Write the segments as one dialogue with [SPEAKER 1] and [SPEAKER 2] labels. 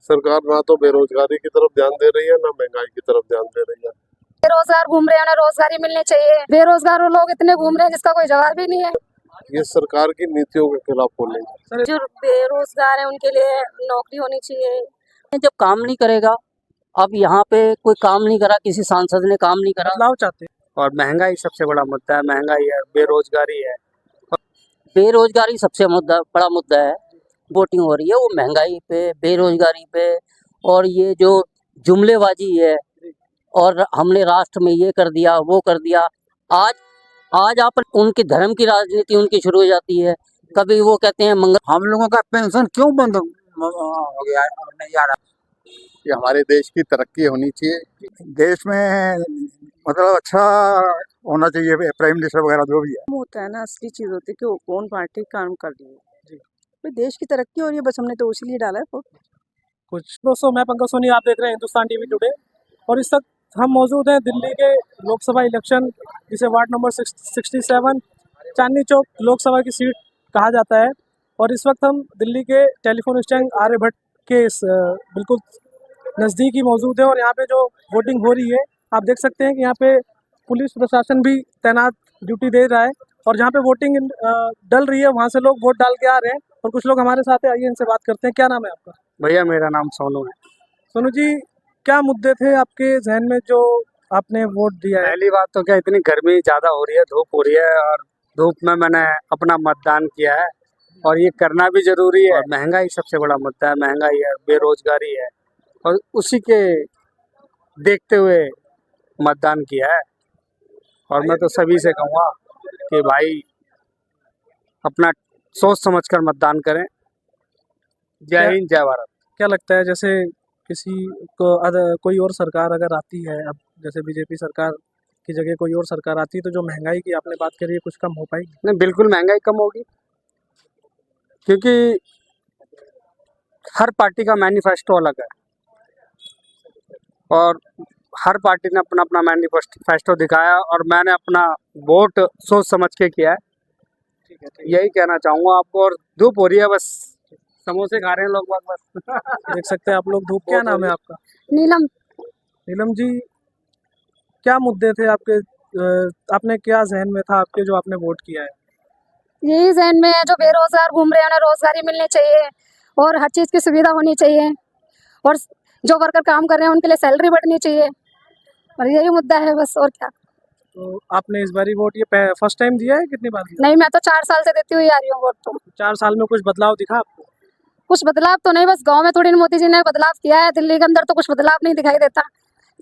[SPEAKER 1] सरकार ना तो बेरोजगारी की तरफ ध्यान दे रही है, ना महंगाई की तरफ ध्यान दे रही है।
[SPEAKER 2] बेरोजगार घूम रहे हैं, उन्हें रोजगारी मिलनी चाहिए। बेरोजगार लोग इतने घूम रहे हैं जिसका कोई जवाब ही नहीं है।
[SPEAKER 1] ये सरकार की नीतियों के खिलाफ बोलेंगे।
[SPEAKER 2] जो बेरोजगार है उनके लिए नौकरी होनी चाहिए।
[SPEAKER 3] जब काम नहीं करेगा, अब यहाँ पे कोई काम नहीं करा, किसी सांसद ने काम नहीं करा,
[SPEAKER 4] बदलाव चाहते हैं। और महंगाई सबसे बड़ा मुद्दा है, महंगाई है, बेरोजगारी है।
[SPEAKER 3] बेरोजगारी सबसे बड़ा मुद्दा है। वोटिंग हो रही है वो महंगाई पे, बेरोजगारी पे, और ये जो जुमलेबाजी है, और हमने राष्ट्र में ये कर दिया वो कर दिया। आज आज आप उनकी धर्म की राजनीति उनकी शुरू हो जाती है। कभी वो कहते हैं मंगल,
[SPEAKER 5] हम लोगों का पेंशन क्यों बंद हो गया है? नहीं आ रहा।
[SPEAKER 6] कि हमारे देश की तरक्की होनी चाहिए,
[SPEAKER 5] देश में मतलब अच्छा होना चाहिए, प्राइम मिनिस्टर वगैरह जो भी है।
[SPEAKER 7] होता है ना, असली चीज होती है कि वो कौन पार्टी काम कर रही है। भाई देश की तरक्की हो रही है, बस हमने तो उसी लिए डाला है वोट।
[SPEAKER 4] कुछ दोस्तों, मैं पंकज सोनी, आप देख रहे हैं हिंदुस्तान टीवी टुडे, और इस वक्त हम मौजूद हैं दिल्ली के लोकसभा इलेक्शन, जिसे वार्ड नंबर 67 चांदनी चौक लोकसभा की सीट कहा जाता है। और इस वक्त हम दिल्ली के टेलीफोन स्टैंड आर्यभट्ट के बिल्कुल नज़दीक ही मौजूद है। और यहाँ पे जो वोटिंग हो रही है, आप देख सकते हैं कि यहाँ पे पुलिस प्रशासन भी तैनात ड्यूटी दे रहा है। और जहाँ पे वोटिंग डल रही है, वहाँ से लोग वोट डाल के आ रहे हैं। और कुछ लोग हमारे साथ हैं, आइए इनसे बात करते हैं। क्या नाम है आपका? भैया मेरा नाम सोनू है। सोनू जी, क्या मुद्दे थे आपके जहन में जो आपने वोट दिया है?
[SPEAKER 8] पहली बात तो क्या, इतनी गर्मी ज़्यादा हो रही है, धूप हो रही है, और धूप में मैंने अपना मतदान किया है, और ये करना भी जरूरी है। महंगाई सबसे बड़ा मुद्दा है, महंगाई है, बेरोजगारी है, और उसी के देखते हुए मतदान किया है। और मैं तो सभी से कहूँगा कि भाई अपना सोच समझकर मतदान करें। जय हिंद, जय भारत।
[SPEAKER 4] क्या लगता है, जैसे किसी को कोई और सरकार अगर आती है, अब जैसे बीजेपी सरकार की जगह कोई और सरकार आती है, तो जो महंगाई की आपने बात करी है, कुछ कम हो पाएगी?
[SPEAKER 8] नहीं, बिल्कुल महंगाई कम होगी, क्योंकि हर पार्टी का मैनिफेस्टो अलग है, और हर पार्टी ने अपना अपना मैनिफेस्टो दिखाया, और मैंने अपना वोट सोच समझ के किया है।
[SPEAKER 4] ठीक है,
[SPEAKER 8] यही कहना चाहूँगा आपको। और धूप हो रही है, बस समोसे खा रहे हैं लोग बस।
[SPEAKER 4] देख सकते हैं आप लोग धूप। क्या नाम है आपका?
[SPEAKER 2] नीलम।
[SPEAKER 4] नीलम जी, क्या मुद्दे थे आपके, आपने क्या जहन में था आपके जो आपने वोट किया है?
[SPEAKER 2] यही जहन में है, जो बेरोजगार घूम रहे हैं उन्हें रोजगारी मिलनी चाहिए, और हर चीज की सुविधा होनी चाहिए, और जो वर्कर काम कर रहे हैं उनके लिए सैलरी बढ़नी चाहिए। और यही मुद्दा है बस, और क्या।
[SPEAKER 4] तो आपने इस बारी वोट ये फर्स्ट टाइम दिया है, कितनी बार दिया?
[SPEAKER 2] नहीं, मैं तो 4 साल से देती हुई आ रही हूँ वोट। तो
[SPEAKER 4] 4 साल में कुछ बदलाव दिखा आपको?
[SPEAKER 2] कुछ बदलाव तो नहीं, बस गांव में थोड़ी मोदी जी ने बदलाव किया है। दिल्ली के अंदर तो कुछ बदलाव नहीं दिखाई देता।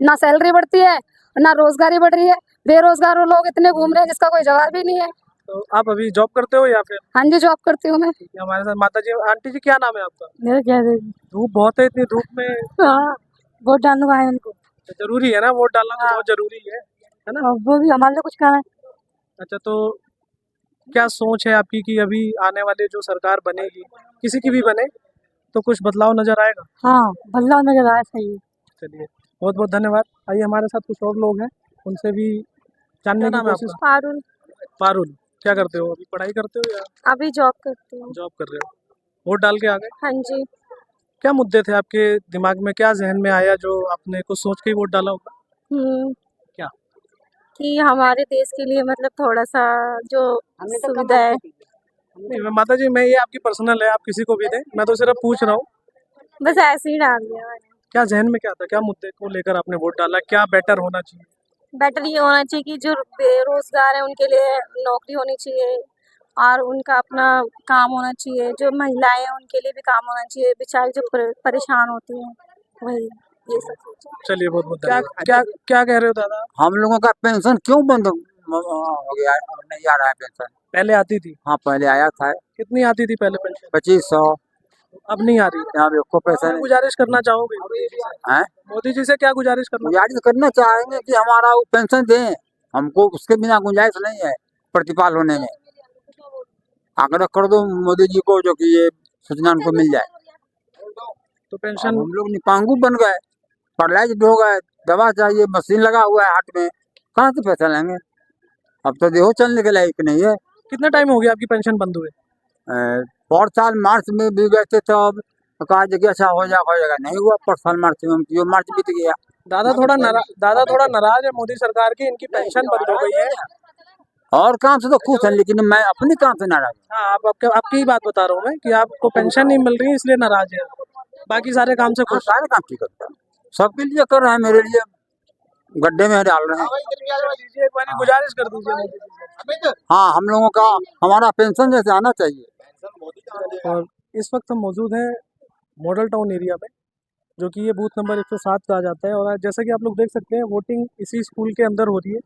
[SPEAKER 2] ना सैलरी बढ़ती है, ना रोजगारी बढ़ रही है। बेरोजगार लोग इतने घूम रहे हैं जिसका कोई जवाब ही नहीं है।
[SPEAKER 4] तो आप अभी जॉब करते हो या फिर?
[SPEAKER 2] हाँ जी, जॉब करती हूँ मैं।
[SPEAKER 4] हमारे साथ माता जी, आंटी जी, क्या नाम है आपका?
[SPEAKER 2] मेरा क्या
[SPEAKER 4] धूप बहुत है, इतनी धूप में
[SPEAKER 2] वोट डालने को आए उनको।
[SPEAKER 4] जरूरी है ना, वोट डालना तो बहुत जरूरी है ना?
[SPEAKER 2] वो भी हमारे लिए कुछ करना है।
[SPEAKER 4] अच्छा, तो क्या सोच है आपकी कि अभी आने वाले जो सरकार बनेगी, किसी की भी बने, तो कुछ बदलाव नजर आएगा?
[SPEAKER 2] हाँ, बदलाव नजर आया, सही है।
[SPEAKER 4] चलिए, बहुत बहुत धन्यवाद। आइए हमारे साथ कुछ और लोग हैं, उनसे भी जानने की कोशिश।
[SPEAKER 2] पारुल।
[SPEAKER 4] पारुल, क्या करते हो अभी? पढ़ाई करते हो या
[SPEAKER 2] अभी जॉब करती हूँ।
[SPEAKER 4] जॉब कर रहे हो? वोट डाल के आ गए?
[SPEAKER 2] हाँ जी।
[SPEAKER 4] क्या मुद्दे थे आपके दिमाग में, क्या जहन में आया जो आपने कुछ सोच के ही वोट डाला होगा? क्या?
[SPEAKER 2] कि हमारे देश के लिए मतलब थोड़ा सा जो सुविधा है।
[SPEAKER 4] नहीं, माता जी, मैं ये आपकी पर्सनल है, आप किसी को भी दें, मैं तो सिर्फ पूछ रहा हूँ।
[SPEAKER 2] बस ऐसे ही डाल दिया मैंने।
[SPEAKER 4] क्या जहन में क्या था, क्या मुद्दे को लेकर आपने वोट डाला, क्या बेटर होना चाहिए?
[SPEAKER 2] बेटर ये होना चाहिए कि जो बेरोजगार है उनके लिए नौकरी होनी चाहिए, और उनका अपना काम होना चाहिए। जो महिलाएं हैं उनके लिए भी काम होना चाहिए, बेचारी जो परेशान होती हैं, वही ये सब चीजें।
[SPEAKER 4] चलिए, बहुत बहुत क्या क्या क्या कह रहे हो दादा?
[SPEAKER 5] हम लोगों का पेंशन क्यों बंद हो गया है? नहीं आ रहा है पेंशन।
[SPEAKER 4] पहले आती थी?
[SPEAKER 5] हाँ, पहले आया था।
[SPEAKER 4] कितनी आती थी पहले पेंशन?
[SPEAKER 5] 2500।
[SPEAKER 4] अब नहीं आ रही?
[SPEAKER 5] यहाँ पे को पैसा नहीं।
[SPEAKER 4] गुजारिश करना चाहोगे मोदी जी से?
[SPEAKER 5] हैं?
[SPEAKER 4] मोदी जी से क्या गुजारिश करना?
[SPEAKER 5] गुजारिश करना चाहेंगे कि हमारा वो पेंशन दें, हमको उसके बिना गुंजाइश नहीं है प्रतिपाल होने में। आग्रह कर दो मोदी जी को, जो कि ये सूचना उनको मिल जाए।
[SPEAKER 4] तो पेंशन
[SPEAKER 5] हम लोग निपांगु बन गए, पैरालाइज्ड हो गए, दवा चाहिए, मशीन लगा हुआ है हाथ में, कहाँ से पैसा लेंगे? अब तो देहो चलने के लायक नहीं है।
[SPEAKER 4] कितना टाइम हो गया आपकी पेंशन बंद हुए?
[SPEAKER 5] और साल मार्च में भी गए थे, तो अब तो कहा कि अच्छा हो जाएगा, नहीं हुआ। परसाल मार्च में जो मार्च बीत गया।
[SPEAKER 4] दादा थोड़ा नाराज है मोदी सरकार की, इनकी पेंशन बंद हो गई है।
[SPEAKER 5] और काम से तो खुश है, लेकिन मैं अपने काम से नाराज हूँ।
[SPEAKER 4] हाँ, आपकी ही बात बता रहा हूँ मैं कि आपको पेंशन नहीं मिल रही है इसलिए नाराज है, बाकी सारे काम से
[SPEAKER 5] हाँ,
[SPEAKER 4] खुश।
[SPEAKER 5] सारे काम ठीक करता है, सबके लिए कर रहे हैं, मेरे लिए गड्ढे में डाल रहे हैं।
[SPEAKER 4] एक बार गुजारिश कर दीजिए मोदी जी से।
[SPEAKER 5] हाँ, हम लोगों का हमारा पेंशन जैसे आना चाहिए।
[SPEAKER 4] और इस वक्त हम मौजूद हैं मॉडल टाउन एरिया में, जो कि ये बूथ नंबर 107 कहा जाता है। और जैसा कि आप लोग देख सकते हैं, वोटिंग इसी स्कूल के अंदर हो रही है।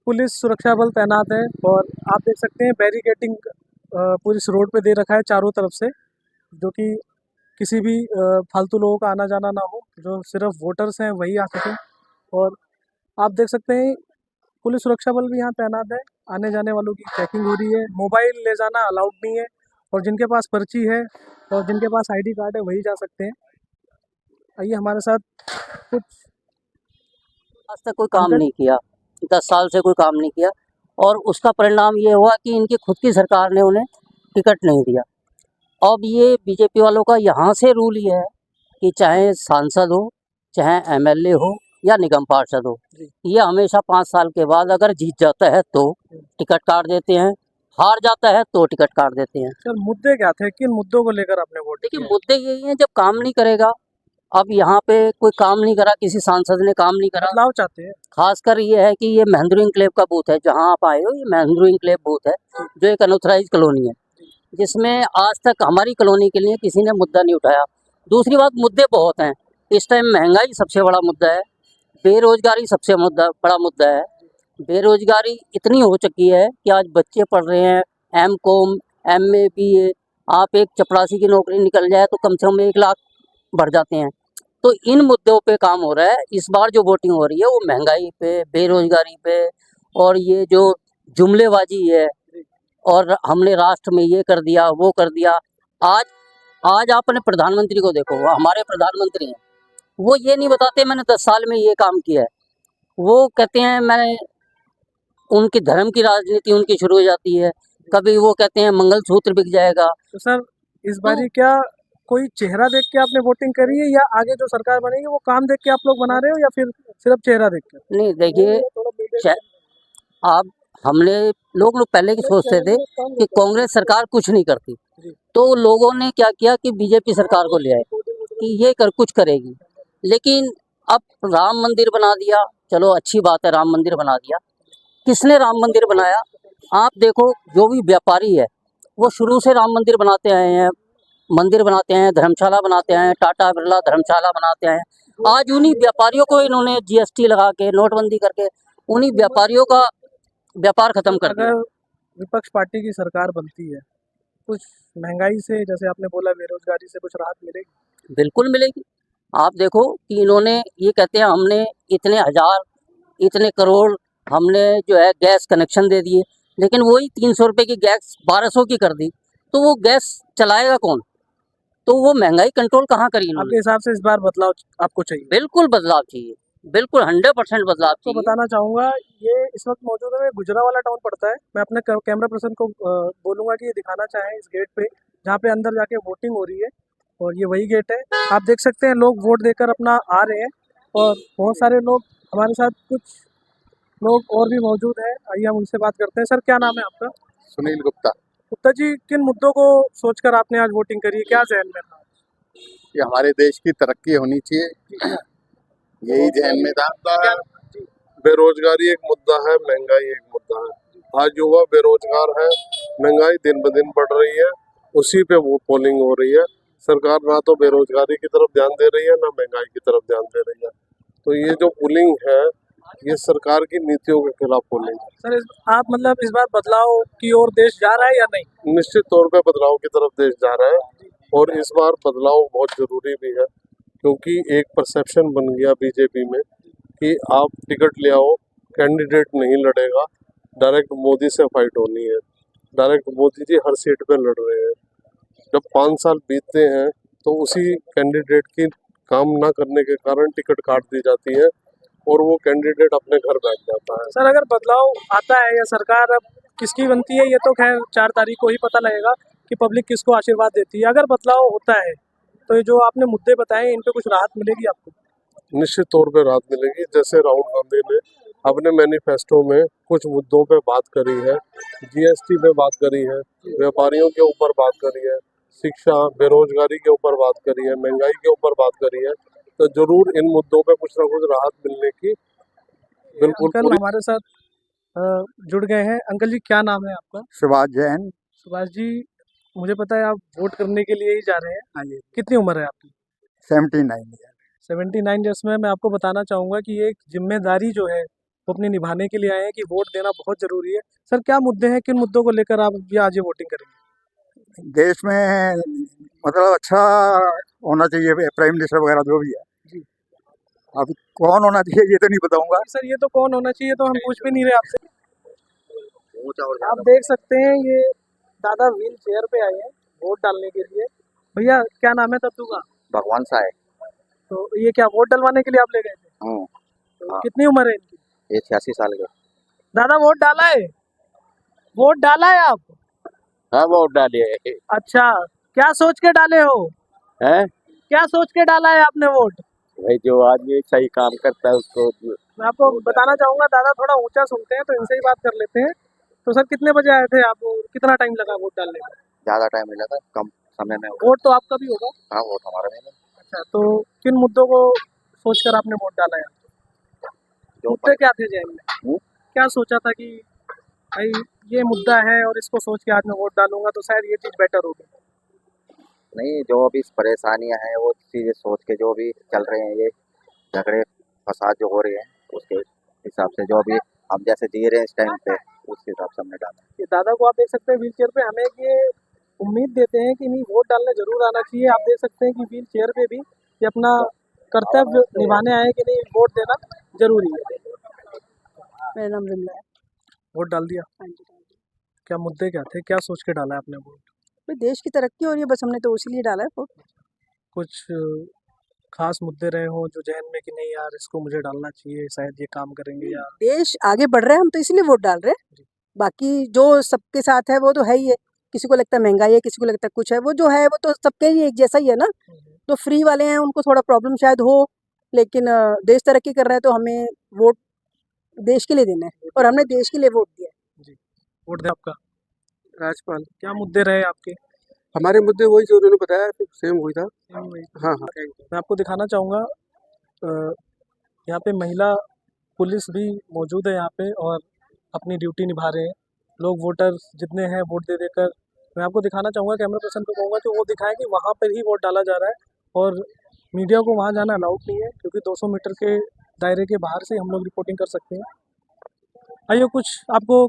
[SPEAKER 4] पुलिस सुरक्षा बल तैनात है और आप देख सकते हैं बैरिकेडिंग पूरी इस रोड पे दे रखा है चारों तरफ से, जो कि किसी भी फालतू लोगों का आना जाना ना हो, जो सिर्फ वोटर्स हैं वही आ सकें। और आप देख सकते हैं पुलिस सुरक्षा बल भी यहाँ तैनात है, आने जाने वालों की चेकिंग हो रही है। मोबाइल ले जाना अलाउड नहीं है, और जिनके पास पर्ची है और जिनके पास आईडी कार्ड है वही जा सकते हैं। आइए हमारे साथ कुछ
[SPEAKER 3] आज तक कोई काम नहीं किया, 10 साल से कोई काम नहीं किया, और उसका परिणाम ये हुआ कि इनकी खुद की सरकार ने उन्हें टिकट नहीं दिया। अब ये बीजेपी वालों का यहाँ से रूल ये है कि चाहे सांसद हो, चाहे एमएलए हो या निगम पार्षद हो, ये हमेशा 5 साल के बाद अगर जीत जाता है तो टिकट काट देते हैं, हार जाता है तो टिकट काट देते हैं।
[SPEAKER 4] सर मुद्दे क्या थे, किन मुद्दों को लेकर आपने वोट
[SPEAKER 3] देखिए,
[SPEAKER 4] किया?
[SPEAKER 3] मुद्दे यही हैं, जब काम नहीं करेगा, अब यहाँ पे कोई काम नहीं करा, किसी सांसद ने काम नहीं करा।
[SPEAKER 4] बदलाव चाहते हैं।
[SPEAKER 3] खासकर ये है कि ये महेंद्र इंक्लेव का बूथ है, जहाँ आप आए हो, ये महेंद्र इंक्लेव बूथ है, जो एक अनऑथराइज कॉलोनी है, जिसमें आज तक हमारी कॉलोनी के लिए किसी ने मुद्दा नहीं उठाया। दूसरी बात, मुद्दे बहुत हैं इस टाइम। महंगाई सबसे बड़ा मुद्दा है, बेरोजगारी सबसे बड़ा मुद्दा है। बेरोजगारी इतनी हो चुकी है कि आज बच्चे पढ़ रहे हैं एमकॉम, एमए, बीए, आप एक चपरासी की नौकरी निकल जाए तो कम से कम 1 लाख बढ़ जाते हैं। तो इन मुद्दों पे काम हो रहा है। इस बार जो वोटिंग हो रही है वो महंगाई पे, बेरोजगारी पे, और ये जो जुमलेबाजी है, और हमने राष्ट्र में ये कर दिया, वो कर दिया। आज आप अपने प्रधानमंत्री को देखो, वो हमारे प्रधानमंत्री हैं, वो ये नहीं बताते मैंने 10 साल में ये काम किया है। वो कहते हैं मैंने, उनकी धर्म की राजनीति उनकी शुरू हो जाती है। कभी वो कहते हैं मंगलसूत्र बिक जाएगा।
[SPEAKER 4] तो सर इस बारी क्या कोई चेहरा देख के आपने वोटिंग करी है, या आगे जो सरकार बनेगी वो काम देख के आप लोग बना रहे हो, या फिर सिर्फ चेहरा देख के?
[SPEAKER 3] नहीं, देखिए, आप हमने लोग पहले की सोचते थे कि कांग्रेस सरकार कुछ नहीं करती, तो लोगों ने क्या किया कि बीजेपी सरकार को ले आए कि ये कुछ करेगी। लेकिन अब राम मंदिर बना दिया, चलो अच्छी बात है, राम मंदिर बना दिया। किसने राम मंदिर बनाया? आप देखो, जो भी व्यापारी है वो शुरू से राम मंदिर बनाते आए हैं, मंदिर बनाते हैं, धर्मशाला बनाते हैं, टाटा बिरला धर्मशाला बनाते हैं। आज उन्हीं व्यापारियों को इन्होंने जीएसटी लगा के, नोटबंदी करके, उन्हीं व्यापारियों का व्यापार खत्म कर दिया।
[SPEAKER 4] अगर विपक्ष पार्टी की सरकार बनती है, कुछ महंगाई से, जैसे आपने बोला, बेरोजगारी से कुछ राहत मिलेगी?
[SPEAKER 3] बिल्कुल मिलेगी। आप देखो कि इन्होंने ये कहते हैं हमने इतने हजार, इतने करोड़ हमने जो है गैस कनेक्शन दे दिए, लेकिन वही 300 रुपये की गैस 1200 की कर दी, तो वो गैस चलाएगा कौन? तो वो महंगाई कंट्रोल कहाँ करी इन्होंने?
[SPEAKER 4] आपके हिसाब से इस बार बदलाव आपको चाहिए?
[SPEAKER 3] बिल्कुल बदलाव चाहिए, बिल्कुल 100% बदलाव
[SPEAKER 4] तो
[SPEAKER 3] चाहिए।
[SPEAKER 4] बताना चाहूँगा, ये इस वक्त मौजूद है, गुजरावाला टाउन पड़ता है। मैं अपने कैमरा पर्सन को बोलूँगा कि ये दिखाना चाहें इस गेट पे, जहाँ पे अंदर जाके वोटिंग हो रही है, और ये वही गेट है। आप देख सकते हैं लोग वोट देकर अपना आ रहे हैं, और बहुत सारे लोग हमारे साथ, कुछ लोग और भी मौजूद हैं। आइए हम उनसे बात करते हैं। सर क्या नाम है आपका?
[SPEAKER 6] सुनील गुप्ता।
[SPEAKER 4] गुप्ता जी, किन मुद्दों को सोचकर आपने आज वोटिंग करी है, क्या जहन में था?
[SPEAKER 6] कि हमारे देश की तरक्की होनी चाहिए, यही जहन में था।
[SPEAKER 1] बेरोजगारी एक मुद्दा है, महंगाई एक मुद्दा है। आज युवा बेरोजगार है, महंगाई दिन ब दिन बढ़ रही है, उसी पे वो पोलिंग हो रही है। सरकार ना तो बेरोजगारी की तरफ ध्यान दे रही है, ना महंगाई की तरफ ध्यान दे रही है। तो ये जो पोलिंग है, ये सरकार की नीतियों के खिलाफ पोलिंग है।
[SPEAKER 4] सर आप मतलब इस बार बदलाव की ओर देश जा रहा है या नहीं?
[SPEAKER 1] निश्चित तौर पे बदलाव की तरफ देश जा रहा है, और इस बार बदलाव बहुत जरूरी भी है, क्योंकि एक परसेप्शन बन गया बीजेपी में कि आप टिकट ले आओ, कैंडिडेट नहीं लड़ेगा, डायरेक्ट मोदी से फाइट होनी है। डायरेक्ट मोदी जी हर सीट पे लड़ रहे हैं। जब 5 साल बीतते हैं तो उसी कैंडिडेट की काम ना करने के कारण टिकट काट दी जाती है, और वो कैंडिडेट अपने घर बैठ जाता है।
[SPEAKER 4] सर अगर बदलाव आता है, या सरकार अब किसकी बनती है, ये तो खैर 4 तारीख को ही पता लगेगा कि पब्लिक किसको आशीर्वाद देती है। अगर बदलाव होता है तो ये जो आपने मुद्दे बताए इन पे कुछ राहत मिलेगी आपको?
[SPEAKER 1] निश्चित तौर पे राहत मिलेगी। जैसे राहुल गांधी ने अपने मैनिफेस्टो में कुछ मुद्दों पे बात करी है, जीएसटी पे बात करी है, व्यापारियों के ऊपर बात करी है, शिक्षा बेरोजगारी के ऊपर बात करी है, महंगाई के ऊपर बात करी है, तो जरूर इन मुद्दों पे कुछ ना कुछ राहत मिलने की बिल्कुल
[SPEAKER 4] अंकल
[SPEAKER 1] पूरी।
[SPEAKER 4] हमारे साथ जुड़ गए हैं। अंकल जी क्या नाम है आपका?
[SPEAKER 5] सुभाष जैन।
[SPEAKER 4] सुभाष जी, मुझे पता है आप वोट करने के लिए ही जा रहे हैं।
[SPEAKER 5] हाँ जी।
[SPEAKER 4] कितनी उम्र है आपकी?
[SPEAKER 5] 79 ईयर।
[SPEAKER 4] 79 ईयर्स में मैं आपको बताना चाहूँगा कि ये एक जिम्मेदारी जो है वो अपनी निभाने के लिए आए हैं कि वोट देना बहुत ज़रूरी है। सर क्या मुद्दे हैं, किन मुद्दों को लेकर आप ये आज ये वोटिंग करेंगे?
[SPEAKER 5] देश में मतलब अच्छा होना चाहिए, प्राइम मिनिस्टर वगैरह जो भी है।
[SPEAKER 4] जी।
[SPEAKER 5] अब कौन होना चाहिए ये तो नहीं बताऊंगा।
[SPEAKER 4] सर ये तो कौन होना चाहिए तो हम पूछ भी नहीं रहे आपसे। आप देख सकते हैं ये दादा व्हील चेयर पे आए हैं वोट डालने के लिए। भैया क्या नाम है तत्तू का?
[SPEAKER 5] भगवान सा है।
[SPEAKER 4] तो ये क्या वोट डलवाने के लिए आप ले गए थे? तो
[SPEAKER 5] हाँ।
[SPEAKER 4] कितनी उम्र है इनकी?
[SPEAKER 5] ये 86 साल के।
[SPEAKER 4] दादा वोट डाला है? वोट डाला है आप?
[SPEAKER 5] हाँ वोट डालिए।
[SPEAKER 4] अच्छा, क्या सोच के डाले हो?
[SPEAKER 5] है
[SPEAKER 4] क्या सोच के डाला है आपने वोट?
[SPEAKER 5] भाई, जो आदमी सही काम करता है उसको।
[SPEAKER 4] मैं आपको बताना चाहूंगा, दादा थोड़ा ऊंचा सुनते हैं तो इनसे ही बात कर लेते हैं। तो सर कितने बजे आए थे आप? कितना टाइम लगा वोट डालने में?
[SPEAKER 5] ज्यादा टाइम नहीं लगा, कम समय में।
[SPEAKER 4] वोट तो आपका भी होगा।
[SPEAKER 5] हाँ वोट हमारा नहीं लगा।
[SPEAKER 4] अच्छा, तो किन मुद्दों को सोचकर आपने वोट डाला है? मुद्दे क्या थे जहन में? क्या सोचा था कि भाई ये मुद्दा है और इसको सोच के आज मैं वोट डालूंगा तो शायद ये चीज बेटर होगी?
[SPEAKER 5] नहीं, जो भी परेशानियां हैं वो चीजें सोच के जो भी चल रहे हैं, ये झगड़े फसाद जो हो रहे हैं उसके हिसाब से जो भी हम जैसे जी रहे हैं इस टाइम पे, उस हिसाब से हमने डाला।
[SPEAKER 4] ये दादा को आप देख सकते हैं व्हील चेयर पे, हमें ये उम्मीद देते हैं कि नहीं वोट डालने जरूर आना चाहिए। आप देख सकते हैं कि व्हील चेयर पे भी ये अपना कर्तव्य निभाने आए कि नहीं वोट देना जरूरी है।
[SPEAKER 7] मेरा नाम विमला है।
[SPEAKER 4] वोट डाल दिया?
[SPEAKER 7] हाँ जी।
[SPEAKER 4] क्या मुद्दे क्या थे, क्या सोच के डाला है आपने वोट?
[SPEAKER 7] भाई देश की तरक्की हो रही है, बस हमने तो उसी लिए डाला है वोट।
[SPEAKER 4] कुछ खास मुद्दे रहे हो जो जहन में कि नहीं यार इसको मुझे डालना चाहिए, शायद ये काम करेंगे या?
[SPEAKER 7] देश आगे बढ़ रहा है, हम तो इसीलिए वोट डाल रहे हैं। बाकी जो सबके साथ है वो तो है ही है। किसी को लगता है महंगाई है, किसी को लगता है कुछ है, वो जो है वो तो सबके ही एक जैसा ही है ना। जो फ्री वाले हैं उनको थोड़ा प्रॉब्लम शायद हो, लेकिन देश तरक्की कर रहा है तो हमें वोट देश के लिए देना है और हमने देश के लिए वोट दिया है।
[SPEAKER 4] जी, वोट दे आपका।
[SPEAKER 8] राजपाल।
[SPEAKER 4] क्या मुद्दे रहे आपके?
[SPEAKER 8] हमारे मुद्दे वही जो उन्होंने बताया, सेम हुई था। हाँ हाँ।
[SPEAKER 4] मैं आपको दिखाना चाहूँगा, यहाँ पे महिला पुलिस भी मौजूद है यहाँ पे और अपनी ड्यूटी निभा रहे हैं। लोग वोटर जितने हैं वोट दे देकर, मैं आपको दिखाना चाहूँगा, कैमरा पर्सन को कहूँगा कि वो दिखाएं कि वहाँ पर ही वोट डाला जा रहा है और मीडिया को वहाँ जाना अलाउड नहीं है क्योंकि 200 मीटर के दायरे के बाहर से हम लोग रिपोर्टिंग कर सकते हैं। आइए कुछ आपको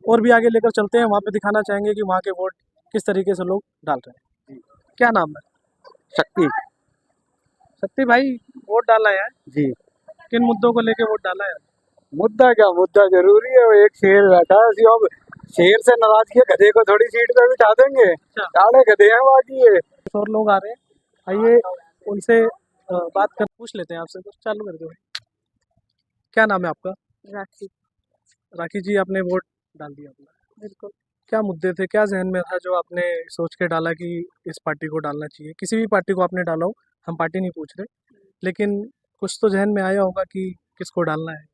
[SPEAKER 4] और भी आगे लेकर चलते हैं, वहाँ पे दिखाना चाहेंगे कि वहाँ के वोट किस तरीके से लोग डाल रहे हैं। क्या नाम है?
[SPEAKER 8] शक्ति।
[SPEAKER 4] शक्ति भाई वोट डाला है?
[SPEAKER 8] जी।
[SPEAKER 4] किन मुद्दों को लेके वोट डाला है?
[SPEAKER 8] मुद्दा क्या, मुद्दा जरूरी है। वो एक शेर बैठा है, अब शेर से नाराज किया, गधे को थोड़ी सीट पे बिठा देंगे। सारे गधे हैं बाकी ये।
[SPEAKER 4] और लोग आ रहे हैं, आइए उनसे बात कर पूछ लेते हैं आपसे। कुछ चालू कर दो। क्या नाम है आपका?
[SPEAKER 7] राखी।
[SPEAKER 4] राखी जी, आपने वोट डाल दिया अपना?
[SPEAKER 7] बिल्कुल।
[SPEAKER 4] क्या मुद्दे थे, क्या जहन में था जो आपने सोच के डाला कि इस पार्टी को डालना चाहिए? किसी भी पार्टी को आपने डाला हो, हम पार्टी नहीं पूछ रहे, लेकिन कुछ तो जहन में आया होगा कि किसको डालना है।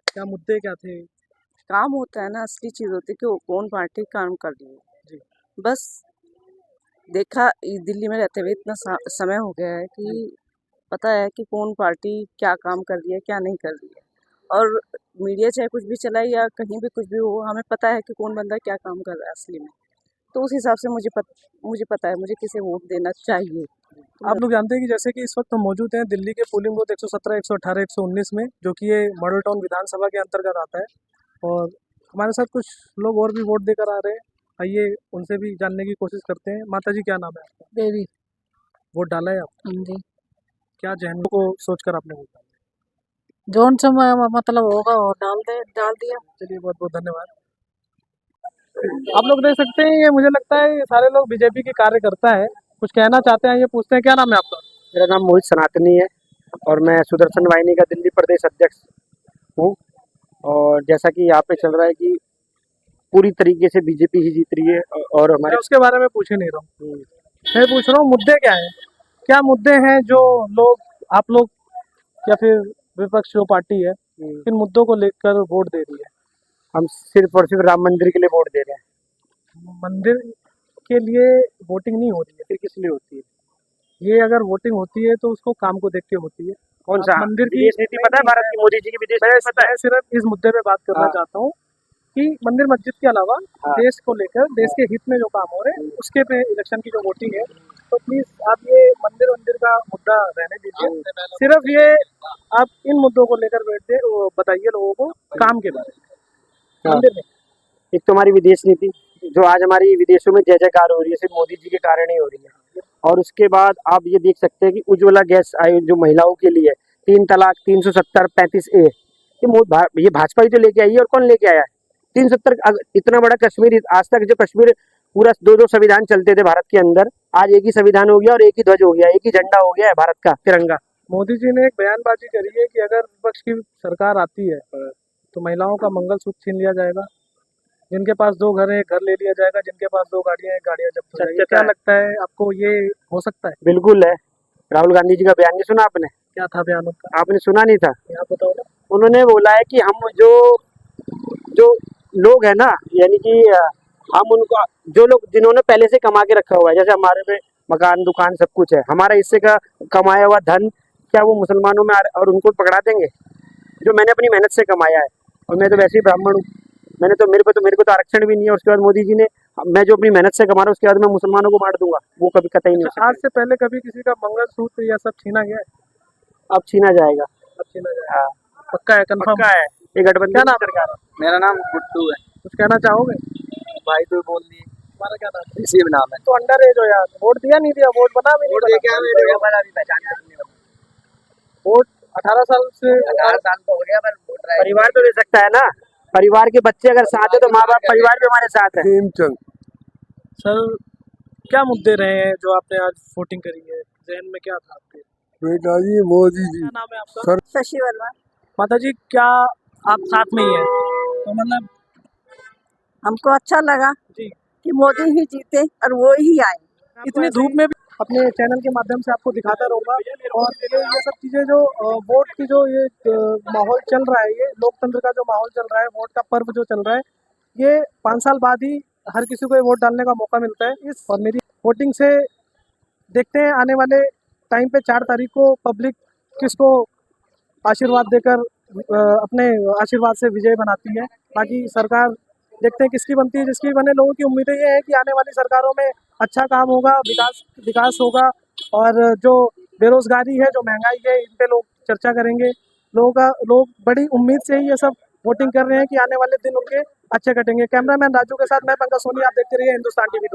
[SPEAKER 4] क्या मुद्दे क्या थे?
[SPEAKER 7] काम होता है ना, असली चीज होती है कि वो कौन पार्टी काम कर रही है।
[SPEAKER 4] जी।
[SPEAKER 7] बस देखा, दिल्ली में रहते हुए इतना समय हो गया है कि पता है कि कौन पार्टी क्या काम कर रही है क्या नहीं कर रही है। और मीडिया चाहे कुछ भी चलाए या कहीं भी कुछ भी हो, हमें पता है कि कौन बंदा क्या काम कर रहा है असली में। तो उस हिसाब से मुझे पता है मुझे किसे वोट देना चाहिए।
[SPEAKER 4] आप लोग जानते हैं कि जैसे कि इस वक्त हम मौजूद हैं दिल्ली के पोलिंग बूथ 117, 118, 119 में, जो कि ये मॉडल टाउन विधानसभा के अंतर्गत आता है और हमारे साथ कुछ लोग और भी वोट देकर आ रहे हैं। आइए उनसे भी जानने की कोशिश करते हैं। माता जी क्या नाम है आपका?
[SPEAKER 7] देवी।
[SPEAKER 4] वोट डाला है आप?
[SPEAKER 7] हाँ जी।
[SPEAKER 4] क्या जहन को सोचकर आपने वोट डाला?
[SPEAKER 7] जोन से मतलब होगा और डाल दिया।
[SPEAKER 4] चलिए बहुत बहुत धन्यवाद। आप लोग देख सकते हैं, ये मुझे लगता है ये सारे लोग बीजेपी के कार्यकर्ता है, कुछ कहना चाहते हैं। ये पूछते हैं, क्या नाम है आपका?
[SPEAKER 8] मेरा नाम मोहित सनातनी है और मैं सुदर्शन वाहिनी का दिल्ली प्रदेश अध्यक्ष हूँ। और जैसा कि यहाँ पे चल रहा है कि पूरी तरीके से बीजेपी ही जीत रही है और हमारे
[SPEAKER 4] मैं उसके बारे में पूछ ही नहीं रहा हूँ। मैं पूछ रहा हूँ मुद्दे क्या है, क्या मुद्दे हैं जो आप लोग या फिर विपक्ष जो पार्टी है इन मुद्दों को लेकर वोट दे रही है?
[SPEAKER 8] हम सिर्फ और सिर्फ राम मंदिर के लिए वोट दे रहे हैं।
[SPEAKER 4] मंदिर के लिए वोटिंग नहीं हो रही है, फिर किस लिए होती है? ये अगर वोटिंग होती है तो उसको काम को देख के होती है।
[SPEAKER 8] कौन
[SPEAKER 4] आप
[SPEAKER 8] सा
[SPEAKER 4] मंदिर की
[SPEAKER 8] विदेश नीति पता है भारत की, मोदी जी की विदेश नीति पता है?
[SPEAKER 4] मैं सिर्फ इस मुद्दे पे बात करना
[SPEAKER 8] हाँ।
[SPEAKER 4] चाहता हूँ कि मंदिर मस्जिद के अलावा
[SPEAKER 8] हाँ।
[SPEAKER 4] देश को लेकर देश के हित में जो काम हो रहे हैं उसके पे इलेक्शन की जो वोटिंग है, तो प्लीज आप ये मंदिर का मुद्दा रहने दीजिए। सिर्फ ये आप इन मुद्दों को लेकर बताइए लोगों को काम के बारे में।
[SPEAKER 8] हाँ।
[SPEAKER 4] मंदिर में
[SPEAKER 8] एक तो हमारी विदेश नीति जो आज हमारी विदेशों में जय जयकार हो रही है, सिर्फ मोदी जी के कारण ही हो रही है। और उसके बाद आप ये देख सकते हैं कि उज्ज्वला गैस आई जो महिलाओं के लिए 3 तलाक 370 35A ये भाजपा ही तो लेके आई है, और कौन लेके आया है? 370 इतना बड़ा कश्मीर, आज तक जो कश्मीर पूरा 2-2 संविधान चलते थे भारत के अंदर, आज एक ही संविधान हो गया और एक ही ध्वज हो गया, एक ही झंडा हो गया है भारत का तिरंगा।
[SPEAKER 4] मोदी जी ने एक बयानबाजी करी है कि अगर विपक्ष की सरकार आती है तो महिलाओं का मंगलसूत्र छीन लिया जाएगा, जिनके पास 2 घर है 1 घर ले लिया जाएगा, जिनके पास 2 गाड़ियां 1 गाड़ियां जब्त हो जाएगी। क्या लगता है आपको ये हो सकता है?
[SPEAKER 8] बिल्कुल है। राहुल गांधी जी का बयान नहीं सुना आपने?
[SPEAKER 4] क्या था बयान उनका?
[SPEAKER 8] आपने सुना नहीं था?
[SPEAKER 4] आप बताओ ना।
[SPEAKER 8] उन्होंने बोला है कि हम जो लोग है ना, यानी कि हम उनको, जो लोग जिन्होंने पहले से कमा के रखा हुआ है, जैसे हमारे में मकान दुकान सब कुछ है, हमारा हिस्से का कमाया हुआ धन क्या वो मुसलमानों में और उनको पकड़ा देंगे? जो मैंने अपनी मेहनत से कमाया है, और मैं तो वैसे ही ब्राह्मण हूँ, मेरे को तो आरक्षण भी नहीं है। उसके बाद मोदी जी ने, मैं जो अपनी मेहनत से कमा रहा हूँ उसके बाद मैं मुसलमानों को बांट दूंगा, वो कभी कतई नहीं हो सकता।
[SPEAKER 4] आज से पहले कभी किसी का मंगलसूत्र या सब छीना गया है?
[SPEAKER 8] अब छीना जाएगा।
[SPEAKER 4] अब छीना जाएगा। पक्का है, कंफर्म
[SPEAKER 8] है। ये गठबंधन की सरकार है।
[SPEAKER 6] मेरा नाम गुड्डू है।
[SPEAKER 4] कुछ कहना चाहोगे?
[SPEAKER 6] भाई तो बोल दिए।
[SPEAKER 4] तुम्हारा क्या नाम है?
[SPEAKER 6] इसी में नाम है।
[SPEAKER 4] तो अंडर एज हो यार, वोट दिया नहीं दिया? वोट बना भी नहीं बना? वोट 18 साल से
[SPEAKER 6] 18 साल तो हो गया पर वोट रहा है।
[SPEAKER 8] परिवार तो दे सकता है ना, परिवार के बच्चे अगर साथ है तो माँ बाप परिवार भी हमारे साथ है।
[SPEAKER 1] हेमचंद।
[SPEAKER 4] सर क्या मुद्दे रहे हैं जो आपने आज वोटिंग करी है? जहन में क्या था आपके?
[SPEAKER 1] बेटा जी मोदी जी।
[SPEAKER 4] क्या नाम है आपका?
[SPEAKER 2] शशि वर्मा।
[SPEAKER 4] माता जी क्या आप साथ में ही हैं? तो मतलब
[SPEAKER 2] हमको अच्छा लगा
[SPEAKER 4] जी
[SPEAKER 2] कि मोदी ही जीते और वो ही आए।
[SPEAKER 4] इतनी धूप में भी अपने चैनल के माध्यम से आपको दिखाता रहूँगा। और ये सब चीज़ें जो वोट की जो ये माहौल चल रहा है, ये लोकतंत्र का जो माहौल चल रहा है, वोट का पर्व जो चल रहा है, ये 5 साल बाद ही हर किसी को ये वोट डालने का मौका मिलता है। और मेरी वोटिंग से देखते हैं आने वाले टाइम पे 4 तारीख को पब्लिक किसको आशीर्वाद देकर अपने आशीर्वाद से विजय बनाती है। बाकी सरकार देखते हैं किसकी बनती है, जिसकी बने। लोगों की उम्मीदें ये है कि आने वाली सरकारों में अच्छा काम होगा, विकास होगा, और जो बेरोजगारी है, जो महंगाई है, इन पे लोग चर्चा करेंगे। लोग बड़ी उम्मीद से ही ये सब वोटिंग कर रहे हैं कि आने वाले दिन उनके अच्छे कटेंगे। कैमरामैन राजू के साथ मैं पंकज सोनी, आप देखते रहिए हिंदुस्तान टीवी।